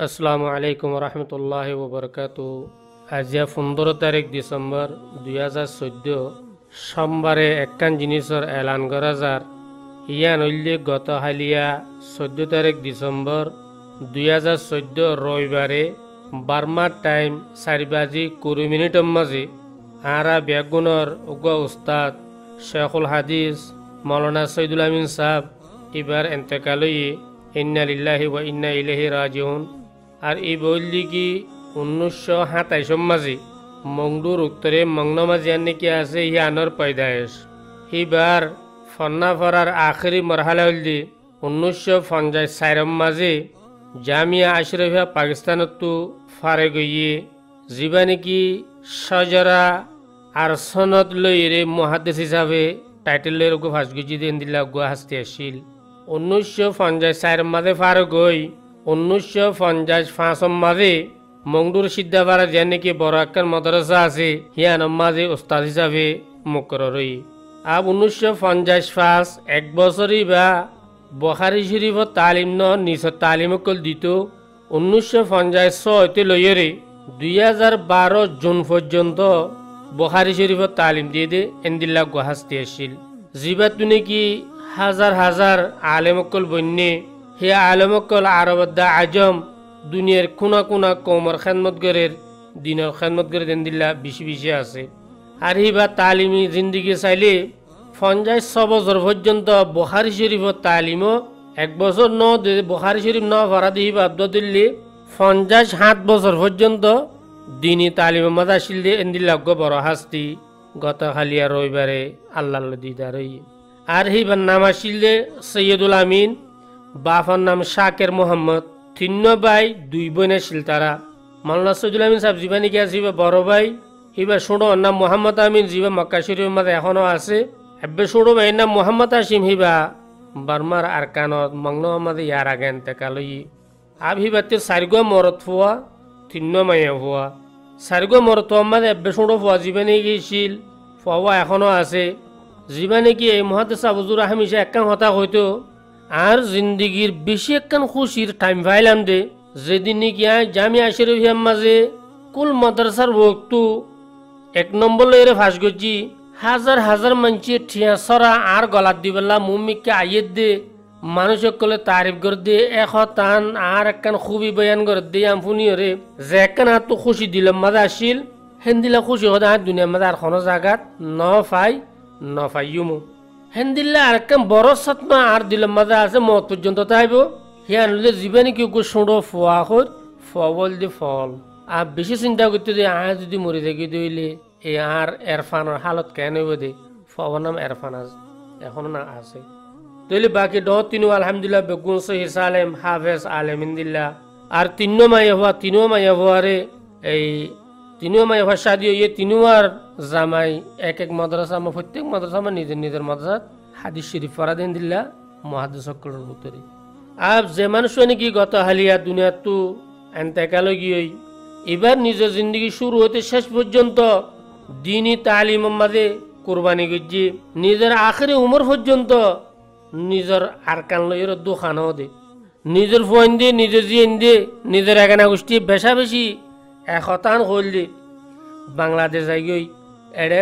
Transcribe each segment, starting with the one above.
আসসালামু আলাইকুম রহমতুল্লাহ ওবরকাতু। আজিয়া 15 তারিখ ডিসেম্বর 2014 সোমবারে একখান জিনিসের এলান করা যার ইয়ান হইলে গত হালিয়া 14 তারিখ ডিসেম্বর 2014 রবিবারে বার্মার টাইম 4:20 মাঝে আরা বেগুনর উগ্র উস্তাদ শেখুল হাদিস মৌলানা সৈয়দুল আমিন সাহেব এবার এতেকালই ইন্না লিল্লাহি ওয়া ইন্না ইলাইহি রাজিউন। আর এই বললি কি 1927 মাঝে মংডুর উত্তরে মংনমাজি নাকি আছে ইয়ানোর পয়দায়েশ। এবার ফন্না ফরার আখেরি মরহালা হইলি 1954 মাঝে জামিয়া আশরাফিয়া পাকিস্তানতো ফারে গিয়ে যিবা নাকি সজরা আর সনদ লইরে মহাদেশ হিসাবে টাইটেলের গো ফাঁসগুজি দেন দিলা গো হাসতে আসিল। 1954 মাঝে ফারে গই 1955 মাঝে মংডুর সিদ্ধাপাড়া যে নাকি বড় একটা মাদ্রাসা আছে হিয়ান মাঝে ওস্তাদ হিসাবে মুকরর হই। আব 1955 এক বছরই বা বুখারী শরীফত তালিম ন নিজ তালিম কল দিত। 1956 লইরে 2012 জুন পর্যন্ত বুখারী শরীফত তালিম দিয়ে দে এন্দিল্লা গুহাস্তি আসিল। জিবাতু নাকি হাজার হাজার আলেমকল বন্যে হে আলেমকল আরবদ্দা আজম দুনিয়ার কোনা কোনা কমর খেদমতগরের দিনের খেদমতগরে এন্দিল্লা বেশি বেশি আছে। আর হিবা তালিমি জিন্দিগি চাইলে 56 বছর পর্যন্ত বুখারী শরীফত তালিমও এক বছর ন বুখারী শরীফ ন ভরা দিয়ে বাধ্য দিল্লি 57 বছর পর্যন্ত দিনই তালিমের মাঝে আসিল দিয়ে এন্দিল্লা বড় হাস্তি গত খালিয়া রবিবারে আল্লাহ দিদার হই। আর হিবার নাম আসিল দে সৈয়দুল আমিন, বাফার নাম শাকের মোহাম্মদ, 3 ভাই 2 বোন আসিল তারা। মাওলানা সৈয়দুল আমিন সাহেব জীবা নাকি আছে বড় ভাই, এবার ছোট নাম মোহাম্মদ আমিন জীবা মক্কা শরীফের মাঝে এখনো আছে। এবার ছোট ভাইয়ের নাম মোহাম্মদ আসিম হিবা বার্মার আরকানত মংন মাঝে ইয়ার আগে এতেকালই। আব হিবাতে 4 মরত ফুয়া 3 মাইয়া ফুয়া 4 মরত মাঝে এবার ছোট ফুয়া জীবা নাকি গেছিল ফুয়া এখনো আছে। জীবা নাকি এই মহাদেশ আবুজুর হামিশা একখান হতা হইতো আর জিন্দিগির বেশি একখান খুশির টাইম পাইলাম দে যেদিন নাকি জামিয়া আশরাফিয়ার মাঝে কুল মাদ্রাসার বক্তু 1 নম্বর লইরে ফাঁস করছি। হাজার হাজার মানুষে ঠিয়া সরা আর গলাত দিবেলা মুমিককে আইয়ের দে মানুষ সকলে তারিফ করে দে টান আর একখান খুবই বয়ান করে দে আমফুনি রে যে একখান আর তো খুশি দিলাম মাঝে আসিল হেন্দিলা খুশি হতে আর দুনিয়ার মাঝে আর কোনো জায়গাত ন পাইমু হেন্দিল্লা আর একখান বড় সৎমা আর দিলাম মাঝে আছে মত পর্যন্ত তাইব হিয়া আনলে জীবানি কেউ কেউ শুঁড়ো ফোয়া হর ফল দি ফল। আর বেশি চিন্তা করতে যে যদি মরে থাকি দইলে এই আর এরফানোর হালত কেন হইব দে ফবার নাম এরফান এখনো না আছে তৈলে বাকি 3 আলহামদুলিল্লাহ বেগুন সহিস আলেম হাফেজ আলেম ইন্দিল্লা। আর 3 মাইয়া হওয়ারে এই 3 মাইয়া হওয়ার শাদি হইয়ে 3 জামাই এক মাদ্রাসা আমার প্রত্যেক মাদ্রাসা আমার নিজের মাদ্রাসাত হাদিস শরীফ পড়া দেন দিল্লা মহাদিস সকলের ভিতরে। আর যে মানুষ নাকি গত হালিয়া দুনিয়া তো এতেকাল গিয়ে এবার নিজের জিন্দগি শুরু হতে শেষ পর্যন্ত দিনই তালিমের মাঝে কোরবানি করছে। নিজের আখেরি উমর পর্যন্ত নিজের আরকান লইয়ের দোকানও দে নিজের ফোন দিয়ে নিজের জিন দিয়ে নিজের একানা গোষ্ঠী বেশা বেশি একতান হইলে বাংলাদেশ যাই এড়ে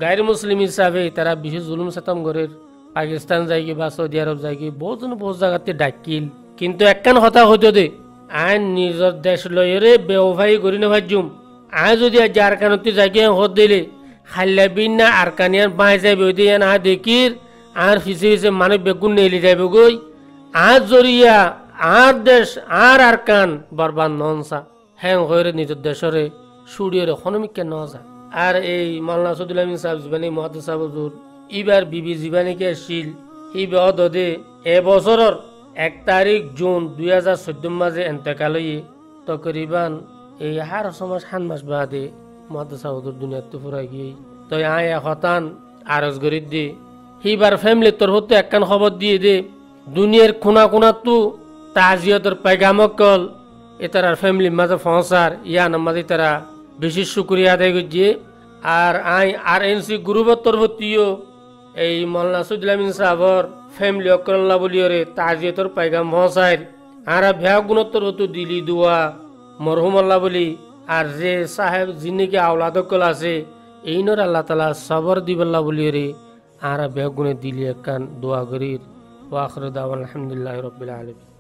গায়ের মুসলিম হিসাবে তারা বিশেষ জুলুম সাতাম গরের পাকিস্তান যাই বা সৌদি আরব যাই বহুত জায়গাতে ডাকিল কিন্তু একখান কথা হইতো দে আইন নিজের দেশ লইরে বেওভাই করি না ভাজুম আয় যদি যার কানতে যাই হত দিলে খাল্লা বিন না আর কানিয়ান বাঁই যাইবে ওই দিয়ে না দেখির আর ফিসে ফিসে মানুষ বেগুন নেলি যাইবে গই আর জরিয়া আর দেশ আর কান বরবাদ ননসা হ্যাং হয়ে নিজের দেশরে সুড়িয়ে হনমিকে নজা। আর এই মাওলানা সৈয়দুল আমিন সাহেব জীবানী মহাদেশ সাহেব হুজুর ইবার বিবি জীবানীকে আসিল এই বেদে এবছরের 1 তারিখ জুন 2014 মাঝে এতেকাল হইয়ে তকরিবান এই হার সমাজ 7 মাস বাদে মহাদেশ সাহেব হুজুর দুনিয়াতে ফুরাই গিয়ে তো আয় হতান আরজ গরি দে এইবার ফ্যামিলির তরফ একখান খবর দিয়ে দে দুনিয়ার কোনা তো তাজিয়তের পেগামকল এটার ফ্যামিলির মাঝে পৌঁছার ইয়া নামাজে তারা বেশি শুক্রিয়া আদায় করছে। আর RNC গ্রুপের তরফতিও এই মাওলানা সৈয়দুল আমিন সাহেবর ফ্যামিলি অকল্লা বলিওরে তাজিয়তের পেগাম পৌঁছায় আরা ভ্যা গুণত্তর হতো দিলি দোয়া মরহুম আল্লাহ বলি আর যে সাহেব যিনিকে আওলাদকল আছে এইনর আল্লাহ তালা সবর দিবাল্লা বলি রে আরা ভ্যা গুণে দিলি একখান দোয়া করির ওয়াখর দাওয়ান আলহামদুলিল্লাহ রবিল আলমী।